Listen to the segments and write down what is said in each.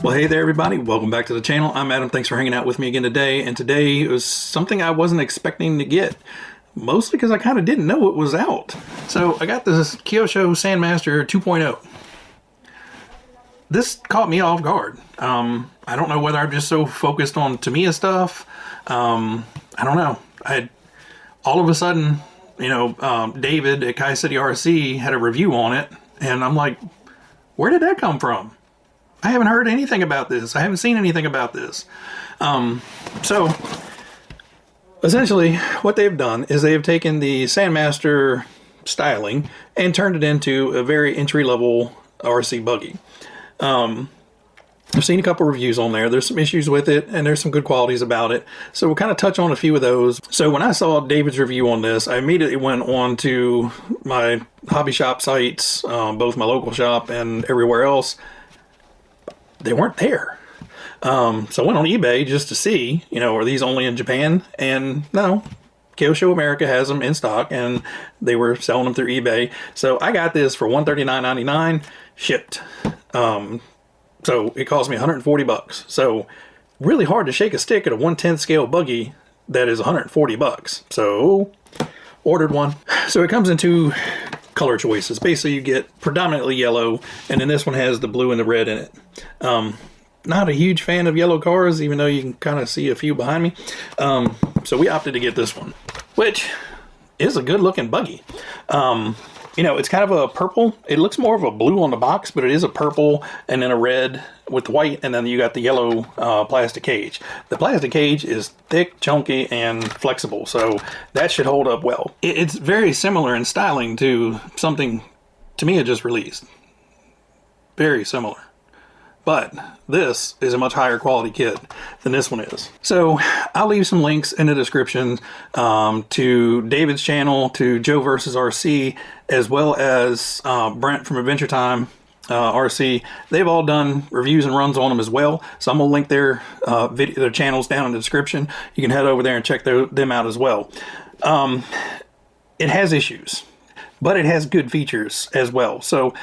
Well, hey there everybody, welcome back to the channel. I'm Adam, thanks for hanging out with me again today. And today was something I wasn't expecting to get, mostly because I kind of didn't know it was out. So I got this Kyosho Sand Master 2.0. This caught me off guard. I don't know whether I'm just so focused on Tamiya stuff. I don't know. All of a sudden, David at Kai City RC had a review on it, and I'm like, where did that come from? I haven't heard anything about this. I haven't seen anything about this. So essentially what they've done is they've taken the Sandmaster styling and turned it into a very entry-level RC buggy. I've seen a couple reviews on there. There's some issues with it and there's some good qualities about it. So we'll kind of touch on a few of those. So when I saw David's review on this, I immediately went on to my hobby shop sites, both my local shop and everywhere else. They weren't there. So I went on eBay just to see, are these only in Japan? And no, Kyosho America has them in stock and they were selling them through eBay. So I got this for $139.99 shipped. So it cost me 140 bucks. So really hard to shake a stick at a 1/10 scale buggy that is 140 bucks. So ordered one. So it comes in two color choices. Basically you get predominantly yellow, and then this one has the blue and the red in it. Not a huge fan of yellow cars, even though you can kind of see a few behind me. So we opted to get this one, which is a good looking buggy. It's kind of a purple. It looks more of a blue on the box, but it is a purple and then a red with white, and then you got the yellow plastic cage. The plastic cage is thick, chunky, and flexible, so that should hold up well. It's very similar in styling to something Tamiya just released. Very similar. But this is a much higher quality kit than this one is. So I'll leave some links in the description to David's channel, to Joe vs. RC, as well as Brent from Adventure Time RC. They've all done reviews and runs on them as well. So I'm gonna link their channels down in the description. You can head over there and check them out as well. It has issues, but it has good features as well. So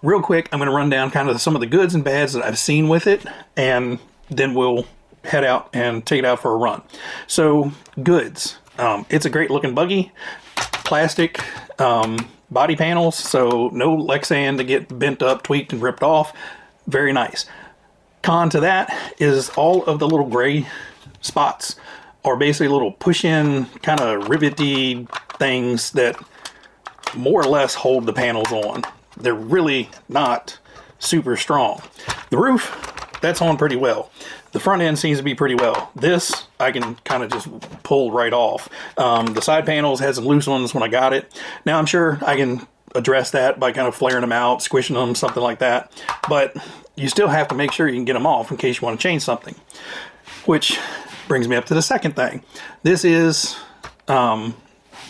real quick, I'm going to run down kind of some of the goods and bads that I've seen with it, and then we'll head out and take it out for a run. So, goods. It's a great looking buggy. Plastic body panels, so no Lexan to get bent up, tweaked, and ripped off. Very nice. Con to that is all of the little gray spots are basically little push-in kind of rivety things that more or less hold the panels on. They're really not super strong. The roof, that's on pretty well. The front end seems to be pretty well. This, I can kind of just pull right off. The side panels had some loose ones when I got it. Now I'm sure I can address that by kind of flaring them out, squishing them, something like that. But you still have to make sure you can get them off in case you want to change something. Which brings me up to the second thing. This is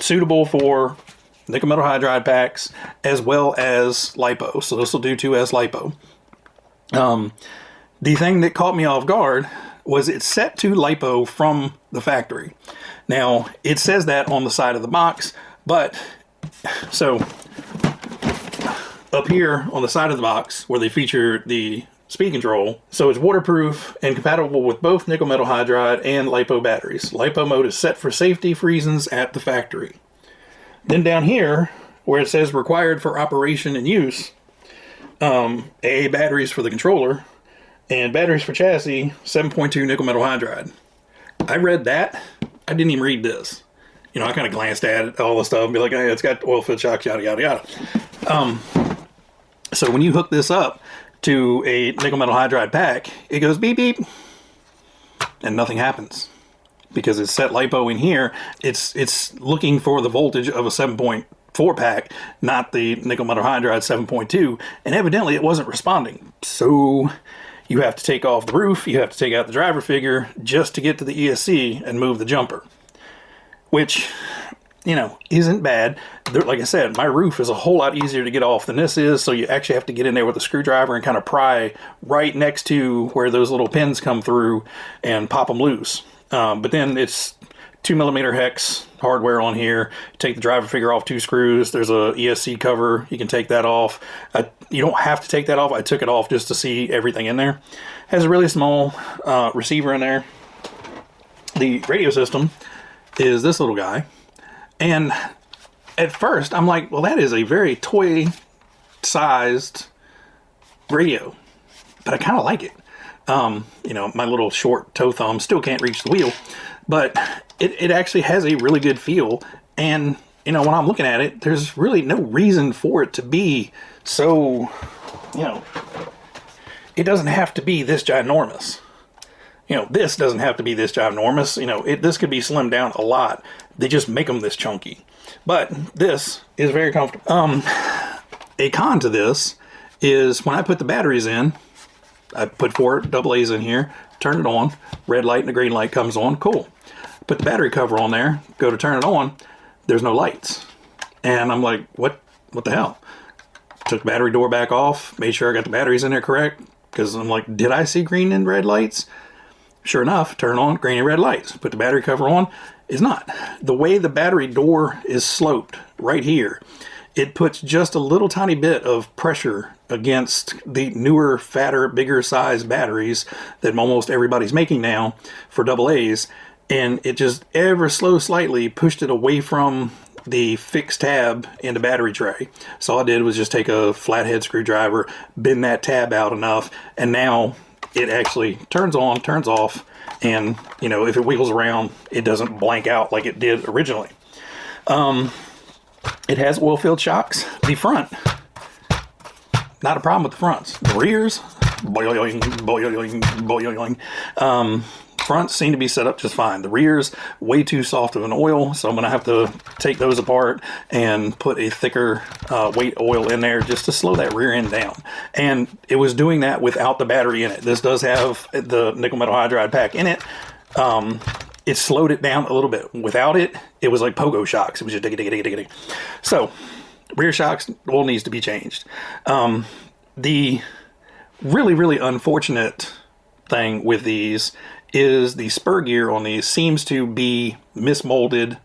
suitable for nickel metal hydride packs as well as lipo, so this will do 2S lipo. The thing that caught me off guard was it's set to lipo from the factory. Now it says that on the side of the box, but so up here on the side of the box where they feature the speed control, so it's waterproof and compatible with both nickel metal hydride and lipo batteries. Lipo mode is set for safety reasons at the factory. Then down here, where it says required for operation and use, AA batteries for the controller, and batteries for chassis, 7.2 nickel metal hydride. I read that. I didn't even read this. I kind of glanced at it, all the stuff, and be like, hey, it's got oil field shocks, yada, yada, yada. So when you hook this up to a nickel metal hydride pack, it goes beep, beep, and nothing happens. Because it's set lipo in here, it's looking for the voltage of a 7.4 pack, not the nickel metal hydride 7.2, and evidently it wasn't responding. So you have to take off the roof, you have to take out the driver figure just to get to the ESC and move the jumper. Which, isn't bad. Like I said, my roof is a whole lot easier to get off than this is, so you actually have to get in there with a screwdriver and kind of pry right next to where those little pins come through and pop them loose. But then it's 2mm hex hardware on here. Take the driver figure off 2 screws. There's a ESC cover. You can take that off. You don't have to take that off. I took it off just to see everything in there. Has a really small receiver in there. The radio system is this little guy. And at first, I'm like, well, that is a very toy-sized radio. But I kind of like it. You know, my little short toe thumb still can't reach the wheel. But it actually has a really good feel. And, you know, when I'm looking at it, there's really no reason for it to be so, you know, it doesn't have to be this ginormous. You know, this doesn't have to be this ginormous. You know, this could be slimmed down a lot. They just make them this chunky. But this is very comfortable. A con to this is when I put the batteries in, I put 4 AA's in here, turn it on, red light and the green light comes on, cool. Put the battery cover on there, go to turn it on, there's no lights. And I'm like, what the hell? Took the battery door back off, made sure I got the batteries in there correct, because I'm like, did I see green and red lights? Sure enough, turn on, green and red lights. Put the battery cover on, is not. The way the battery door is sloped right here, it puts just a little tiny bit of pressure against the newer, fatter, bigger size batteries that almost everybody's making now for AA's, and it just ever so slightly pushed it away from the fixed tab in the battery tray. So all I did was just take a flathead screwdriver, bend that tab out enough, and now it actually turns on, turns off, and, you know, if it wiggles around, it doesn't blank out like it did originally. It has oil-filled shocks. The front, not a problem with the fronts. The rears, boing, boing, boing. Fronts seem to be set up just fine. The rears, way too soft of an oil, so I'm going to have to take those apart and put a thicker weight oil in there just to slow that rear end down. And it was doing that without the battery in it. This does have the nickel metal hydride pack in it. It slowed it down a little bit. Without it, it was like pogo shocks. It was just diggy. So, rear shocks, oil needs to be changed. The really, really unfortunate thing with these is the spur gear on these seems to be mismolded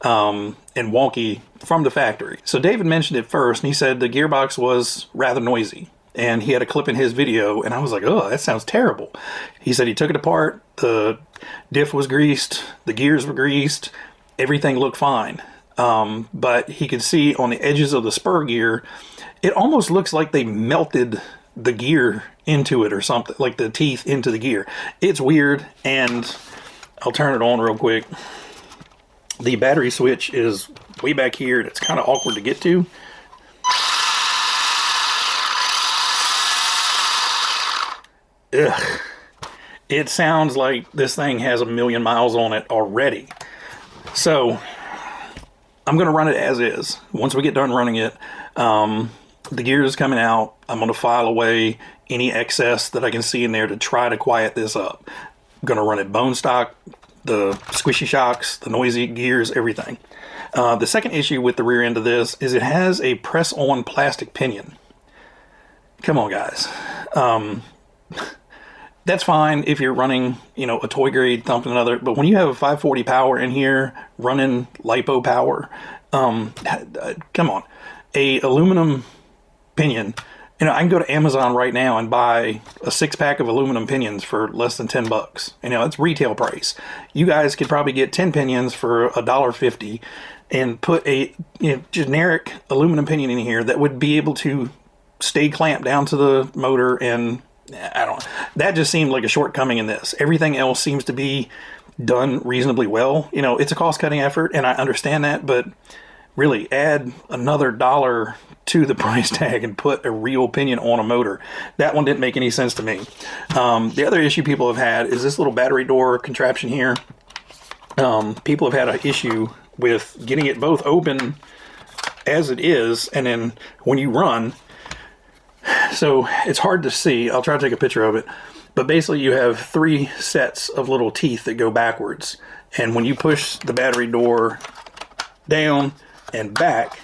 and wonky from the factory. So David mentioned it first, and he said the gearbox was rather noisy. And he had a clip in his video, and I was like, oh, that sounds terrible. He said he took it apart, the diff was greased, the gears were greased, everything looked fine. But he could see on the edges of the spur gear, it almost looks like they melted the gear into it or something, like the teeth into the gear. It's weird, and I'll turn it on real quick. The battery switch is way back here, and it's kind of awkward to get to. Ugh. It sounds like this thing has 1,000,000 miles on it already. So I'm going to run it as is. Once we get done running it, the gear is coming out. I'm going to file away any excess that I can see in there to try to quiet this up. I'm going to run it bone stock, the squishy shocks, the noisy gears, everything. The second issue with the rear end of this is it has a press-on plastic pinion. Come on, guys. That's fine if you're running, you know, a toy grade thumping another, but when you have a 540 power in here running lipo power, come on, a aluminum pinion. You know, I can go to Amazon right now and buy a 6-pack of aluminum pinions for less than $10. You know, it's retail price. You guys could probably get 10 pinions for $1.50 and put a, you know, generic aluminum pinion in here that would be able to stay clamped down to the motor. And I don't know, that just seemed like a shortcoming in this. Everything else seems to be done reasonably well. You know, it's a cost-cutting effort, and I understand that, but really add another $1 to the price tag and put a real pinion on a motor. That one didn't make any sense to me. The other issue people have had is this little battery door contraption here. People have had an issue with getting it both open as it is, and then when you run, so it's hard to see. I'll try to take a picture of it. But basically you have 3 sets of little teeth that go backwards. And when you push the battery door down and back,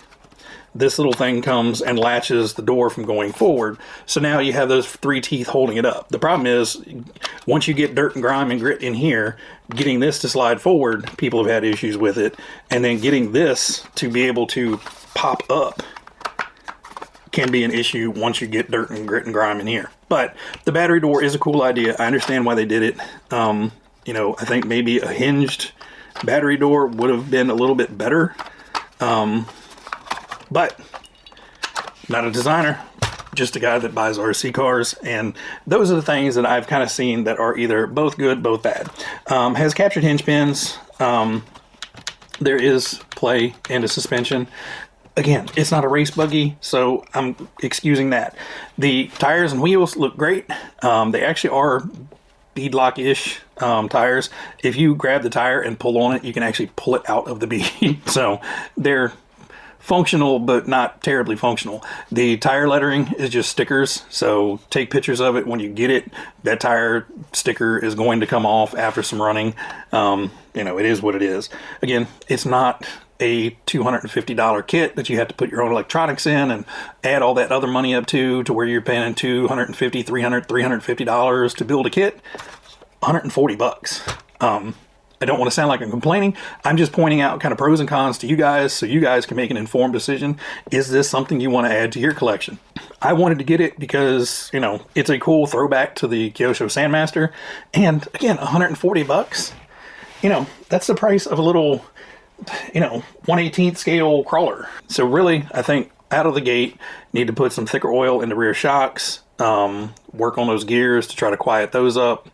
this little thing comes and latches the door from going forward. So now you have those 3 teeth holding it up. The problem is, once you get dirt and grime and grit in here, getting this to slide forward, people have had issues with it. And then getting this to be able to pop up can be an issue once you get dirt and grit and grime in here. But the battery door is a cool idea. I understand why they did it. You know, I think maybe a hinged battery door would have been a little bit better. But not a designer, just a guy that buys RC cars. And those are the things that I've kind of seen that are either both good, both bad. Has captured hinge pins. There is play and a suspension. Again, it's not a race buggy, so I'm excusing that. The tires and wheels look great. They actually are beadlock-ish tires. If you grab the tire and pull on it, you can actually pull it out of the bead. So they're functional, but not terribly functional. The tire lettering is just stickers, so take pictures of it when you get it. That tire sticker is going to come off after some running. You know, it is what it is. Again, it's not a $250 kit that you have to put your own electronics in and add all that other money up to where you're paying $250, $350 to build a kit. $140. I don't want to sound like I'm complaining. I'm just pointing out kind of pros and cons to you guys so you guys can make an informed decision. Is this something you want to add to your collection? I wanted to get it because, you know, it's a cool throwback to the Kyosho Sand Master. And again, $140. You know, that's the price of a little, you know, 1/18 scale crawler. So really, I think out of the gate, need to put some thicker oil in the rear shocks, work on those gears to try to quiet those up,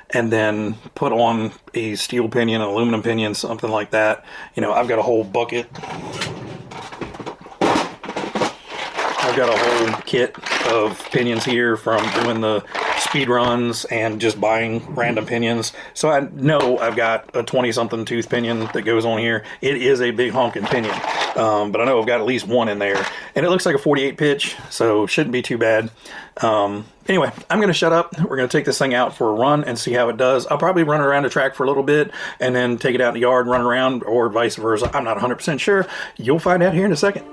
and then put on a steel pinion, an aluminum pinion, something like that. You know, I've got a whole bucket. I've got a whole kit of pinions here from doing the speed runs and just buying random pinions. So I know I've got a 20-something tooth pinion that goes on here. It is a big honking pinion, but I know I've got at least one in there. And it looks like a 48 pitch, so shouldn't be too bad. Anyway, I'm going to shut up. We're going to take this thing out for a run and see how it does. I'll probably run around the track for a little bit and then take it out in the yard and run around, or vice versa. I'm not 100% sure. You'll find out here in a second.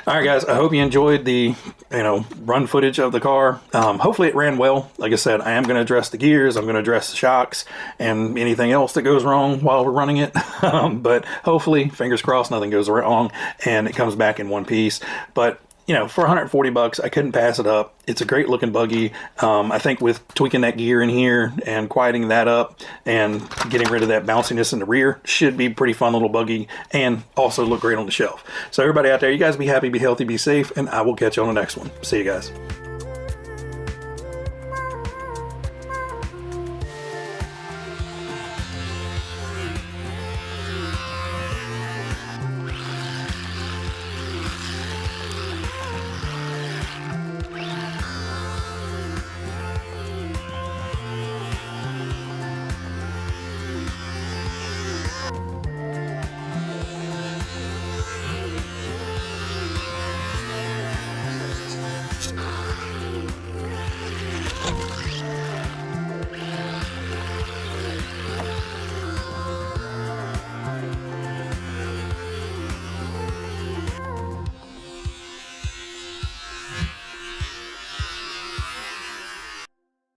All right, guys, I hope you enjoyed the, run footage of the car. Hopefully it ran well. Like I said, I am going to address the gears. I'm going to address the shocks and anything else that goes wrong while we're running it. But hopefully, fingers crossed, nothing goes wrong and it comes back in one piece. But for 140 bucks, I couldn't pass it up. It's a great looking buggy. I think with tweaking that gear in here and quieting that up and getting rid of that bounciness in the rear, should be a pretty fun little buggy and also look great on the shelf. So everybody out there, you guys be happy, be healthy, be safe, and I will catch you on the next one. See you guys.